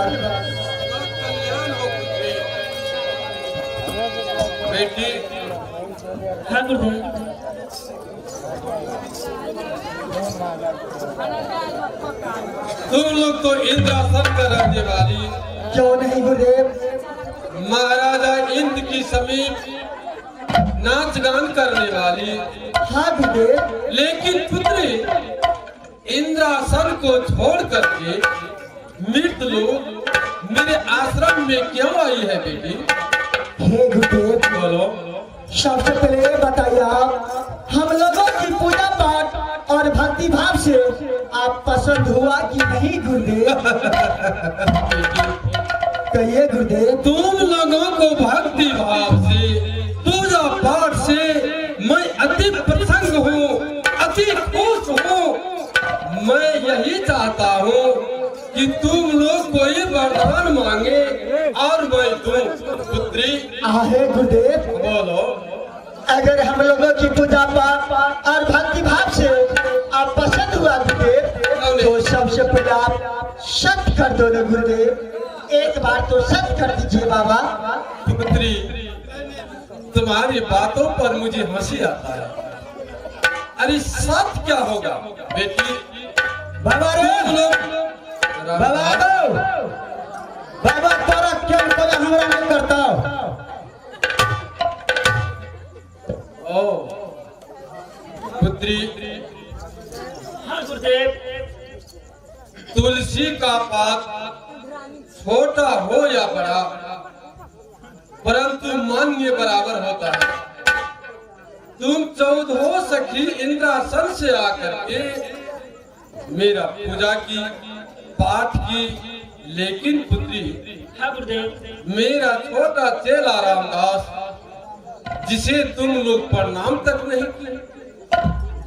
आशीर्वाद। बेटी हाँ गुरुदेव। तुम लोग तो इंद्रासन का रहने वाली, क्यों नहीं गुरुदेव? महाराजा इंद्र की समीप नाच गान करने वाली। हाँ गुरुदेव। लेकिन पुत्री इंद्रासन को छोड़ करके मृत लोग मेरे आश्रम में क्यों आई है बेटी? हे गुरुदेव, बोलो। सबसे पहले बताइए आप, हम लोगों की पूजा पाठ और भक्ति भाव से आप पसंद हुआ कि नहीं गुरुदेव? कहिए गुरुदेव। तुम लोगों को भक्ति भाव से, पूजा पाठ से मैं अति प्रसन्न हूँ, अति खुश हूँ। मैं यही चाहता हूँ कि तुम लोग कोई वरदान मांगे और मैं दूं। पुत्री आहे गुरुदेव, बोलो। अगर हम लोगों की पूजा पाठ और भक्ति भाव से आप पसंद हुआ गुरुदेव, तो सबसे पहले आप सत्य कर दो ना गुरुदेव। एक बार तो सत्य कर दीजिए बाबा। पुत्री तुम्हारी बातों पर मुझे हंसी आता है। अरे सत्य क्या होगा बेटी? बाबा रे, बाबा दो, बाबा तारा क्या पता हमरा नहीं करता। ओ पुत्री, हाँ गुरुदेव। तुलसी का पात छोटा हो या बड़ा, परंतु मान्य बराबर होता है। तुम 14 सखी इंद्रासन से आकर के मेरा पूजा की, पाठ की, लेकिन पुत्री हाँ गुरुदेव। मेरा छोटा चेला रामदास, जिसे तुम लोग प्रणाम तक नहीं किए,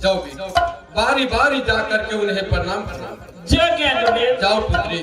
जाओ भी बारी बारी जाकर के उन्हें प्रणाम करना। जय क्या गुरुदेव। जाओ पुत्री।